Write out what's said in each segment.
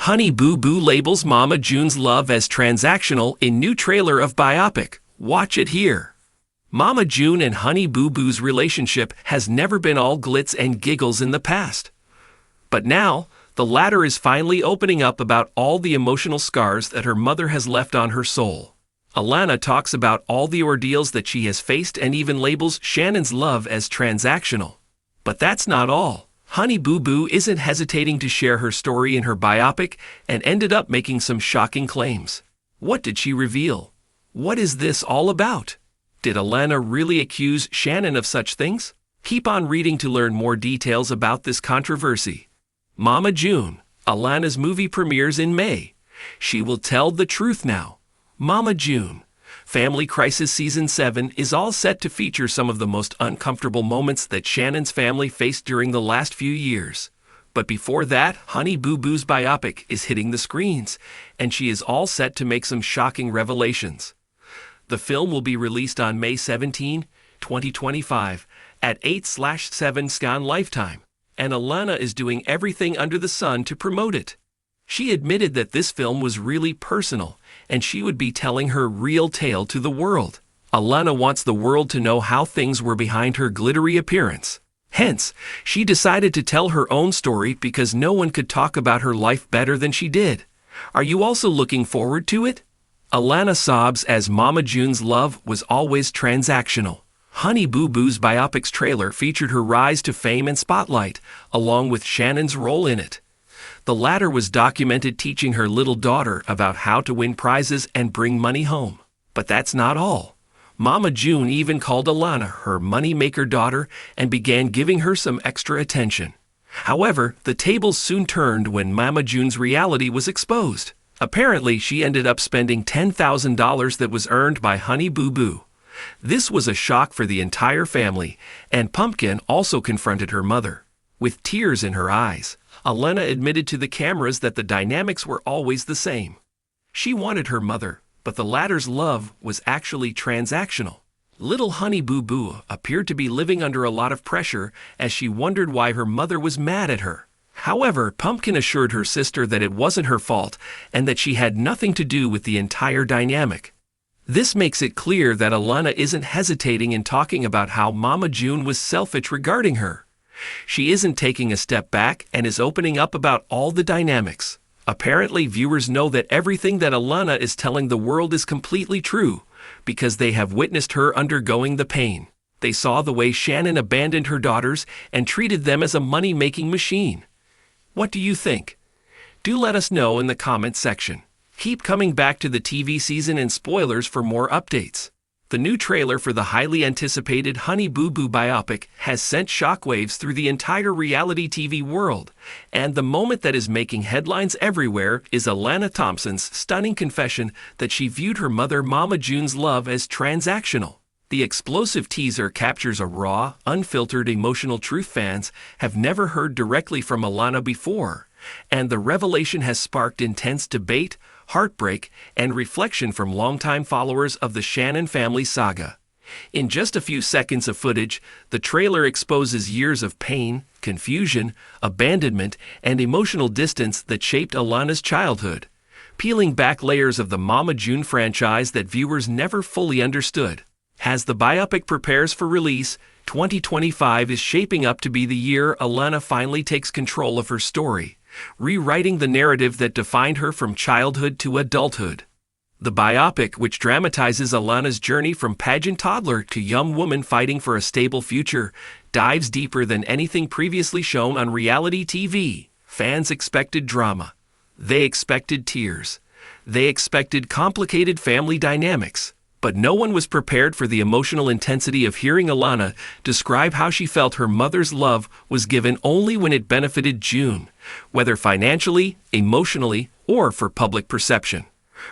Honey Boo Boo labels Mama June's love as transactional in new trailer of biopic. Watch it here. Mama June and Honey Boo Boo's relationship has never been all glitz and giggles in the past. But now, the latter is finally opening up about all the emotional scars that her mother has left on her soul. Alana talks about all the ordeals that she has faced and even labels Shannon's love as transactional. But that's not all. Honey Boo Boo isn't hesitating to share her story in her biopic and ended up making some shocking claims. What did she reveal? What is this all about? Did Alana really accuse Shannon of such things? Keep on reading to learn more details about this controversy. Mama June, Alana's movie premieres in May. She will tell the truth now. Mama June, Family Crisis Season 7 is all set to feature some of the most uncomfortable moments that Shannon's family faced during the last few years. But before that, Honey Boo Boo's biopic is hitting the screens, and she is all set to make some shocking revelations. The film will be released on May 17, 2025, at 8/7 Scan Lifetime, and Alana is doing everything under the sun to promote it. She admitted that this film was really personal, and she would be telling her real tale to the world. Alana wants the world to know how things were behind her glittery appearance. Hence, she decided to tell her own story because no one could talk about her life better than she did. Are you also looking forward to it? Alana sobs as Mama June's love was always transactional. Honey Boo Boo's biopics trailer featured her rise to fame and spotlight, along with Shannon's role in it. The latter was documented teaching her little daughter about how to win prizes and bring money home. But that's not all. Mama June even called Alana her money-maker daughter and began giving her some extra attention. However, the tables soon turned when Mama June's reality was exposed. Apparently, she ended up spending $10,000 that was earned by Honey Boo Boo. This was a shock for the entire family, and Pumpkin also confronted her mother. With tears in her eyes, Alana admitted to the cameras that the dynamics were always the same. She wanted her mother, but the latter's love was actually transactional. Little Honey Boo Boo appeared to be living under a lot of pressure as she wondered why her mother was mad at her. However, Pumpkin assured her sister that it wasn't her fault and that she had nothing to do with the entire dynamic. This makes it clear that Alana isn't hesitating in talking about how Mama June was selfish regarding her. She isn't taking a step back and is opening up about all the dynamics. Apparently, viewers know that everything that Alana is telling the world is completely true because they have witnessed her undergoing the pain. They saw the way Shannon abandoned her daughters and treated them as a money-making machine. What do you think? Do let us know in the comments section. Keep coming back to the TV season and spoilers for more updates. The new trailer for the highly anticipated Honey Boo Boo biopic has sent shockwaves through the entire reality TV world, and the moment that is making headlines everywhere is Alana Thompson's stunning confession that she viewed her mother Mama June's love as transactional. The explosive teaser captures a raw, unfiltered emotional truth fans have never heard directly from Alana before, and the revelation has sparked intense debate, heartbreak, and reflection from longtime followers of the Shannon family saga. In just a few seconds of footage, the trailer exposes years of pain, confusion, abandonment, and emotional distance that shaped Alana's childhood, peeling back layers of the Mama June franchise that viewers never fully understood. As the biopic prepares for release, 2025 is shaping up to be the year Alana finally takes control of her story, rewriting the narrative that defined her from childhood to adulthood. The biopic, which dramatizes Alana's journey from pageant toddler to young woman fighting for a stable future, dives deeper than anything previously shown on reality TV. Fans expected drama. They expected tears. They expected complicated family dynamics. But no one was prepared for the emotional intensity of hearing Alana describe how she felt her mother's love was given only when it benefited June, whether financially, emotionally, or for public perception.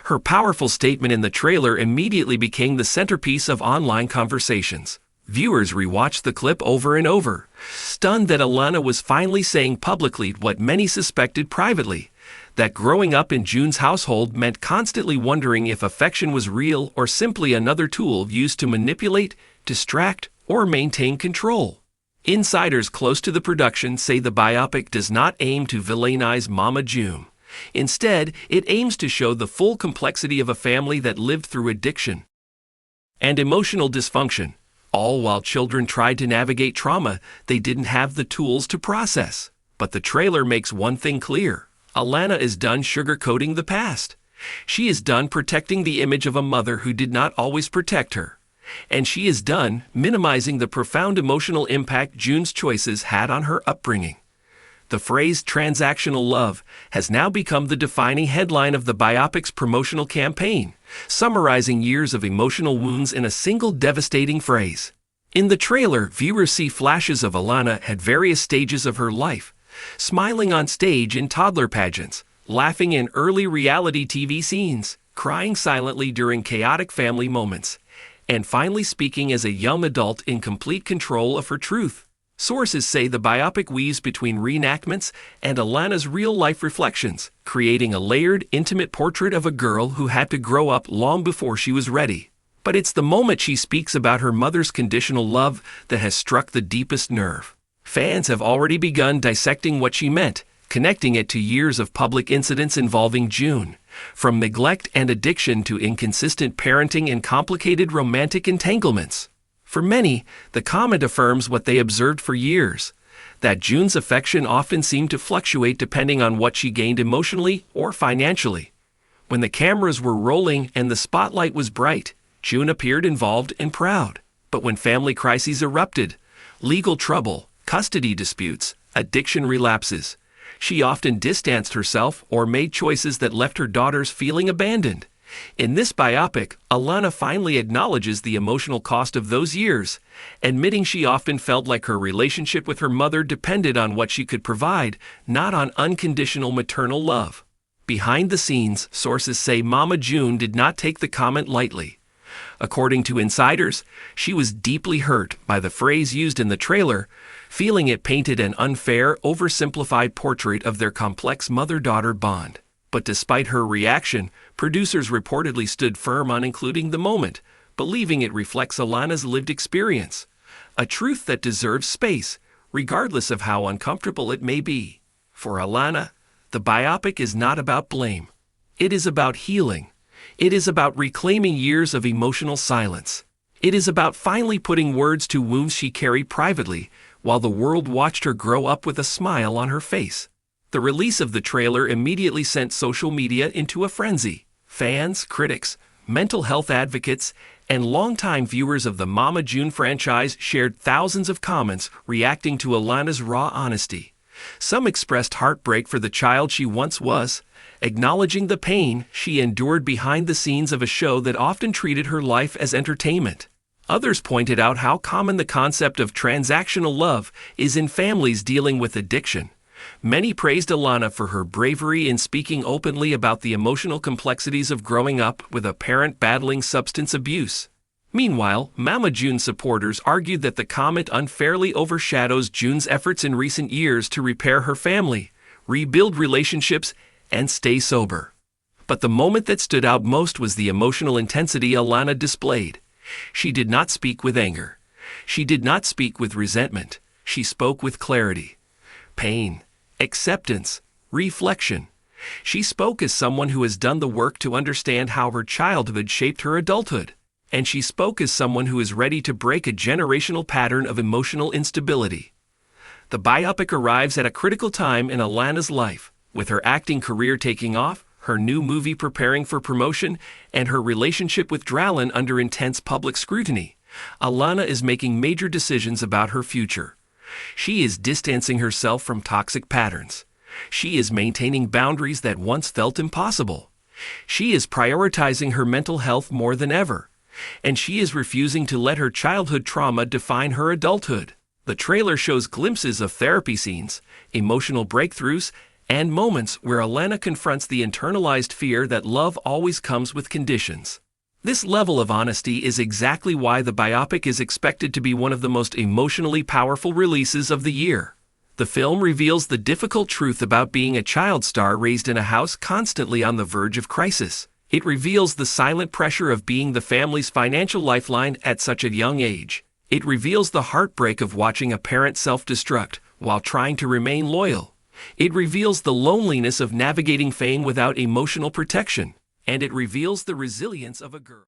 Her powerful statement in the trailer immediately became the centerpiece of online conversations. Viewers rewatched the clip over and over, stunned that Alana was finally saying publicly what many suspected privately, that growing up in June's household meant constantly wondering if affection was real or simply another tool used to manipulate, distract, or maintain control. Insiders close to the production say the biopic does not aim to villainize Mama June. Instead, it aims to show the full complexity of a family that lived through addiction and emotional dysfunction, all while children tried to navigate trauma they didn't have the tools to process. But the trailer makes one thing clear: Alana is done sugarcoating the past. She is done protecting the image of a mother who did not always protect her. And she is done minimizing the profound emotional impact June's choices had on her upbringing. The phrase transactional love has now become the defining headline of the biopic's promotional campaign, summarizing years of emotional wounds in a single devastating phrase. In the trailer, viewers see flashes of Alana at various stages of her life, smiling on stage in toddler pageants, laughing in early reality TV scenes, crying silently during chaotic family moments, and finally speaking as a young adult in complete control of her truth. Sources say the biopic weaves between reenactments and Alana's real-life reflections, creating a layered, intimate portrait of a girl who had to grow up long before she was ready. But it's the moment she speaks about her mother's conditional love that has struck the deepest nerve. Fans have already begun dissecting what she meant, connecting it to years of public incidents involving June, from neglect and addiction to inconsistent parenting and complicated romantic entanglements. For many, the comment affirms what they observed for years, that June's affection often seemed to fluctuate depending on what she gained emotionally or financially. When the cameras were rolling and the spotlight was bright, June appeared involved and proud. But when family crises erupted, legal trouble, custody disputes, addiction relapses, she often distanced herself or made choices that left her daughters feeling abandoned. In this biopic, Alana finally acknowledges the emotional cost of those years, admitting she often felt like her relationship with her mother depended on what she could provide, not on unconditional maternal love. Behind the scenes, sources say Mama June did not take the comment lightly. According to insiders, she was deeply hurt by the phrase used in the trailer, feeling it painted an unfair, oversimplified portrait of their complex mother-daughter bond. But despite her reaction, producers reportedly stood firm on including the moment, believing it reflects Alana's lived experience, a truth that deserves space, regardless of how uncomfortable it may be. For Alana, the biopic is not about blame. It is about healing. It is about reclaiming years of emotional silence. It is about finally putting words to wounds she carried privately, while the world watched her grow up with a smile on her face. The release of the trailer immediately sent social media into a frenzy. Fans, critics, mental health advocates, and longtime viewers of the Mama June franchise shared thousands of comments reacting to Alana's raw honesty. Some expressed heartbreak for the child she once was, acknowledging the pain she endured behind the scenes of a show that often treated her life as entertainment. Others pointed out how common the concept of transactional love is in families dealing with addiction. Many praised Alana for her bravery in speaking openly about the emotional complexities of growing up with a parent battling substance abuse. Meanwhile, Mama June supporters argued that the comment unfairly overshadows June's efforts in recent years to repair her family, rebuild relationships, and stay sober. But the moment that stood out most was the emotional intensity Alana displayed. She did not speak with anger. She did not speak with resentment. She spoke with clarity, pain, acceptance, reflection. She spoke as someone who has done the work to understand how her childhood shaped her adulthood. And she spoke as someone who is ready to break a generational pattern of emotional instability. The biopic arrives at a critical time in Alana's life, with her acting career taking off, her new movie preparing for promotion, and her relationship with Dralin under intense public scrutiny. Alana is making major decisions about her future. She is distancing herself from toxic patterns. She is maintaining boundaries that once felt impossible. She is prioritizing her mental health more than ever. And she is refusing to let her childhood trauma define her adulthood. The trailer shows glimpses of therapy scenes, emotional breakthroughs, and moments where Alana confronts the internalized fear that love always comes with conditions. This level of honesty is exactly why the biopic is expected to be one of the most emotionally powerful releases of the year. The film reveals the difficult truth about being a child star raised in a house constantly on the verge of crisis. It reveals the silent pressure of being the family's financial lifeline at such a young age. It reveals the heartbreak of watching a parent self-destruct while trying to remain loyal. It reveals the loneliness of navigating fame without emotional protection, and it reveals the resilience of a girl.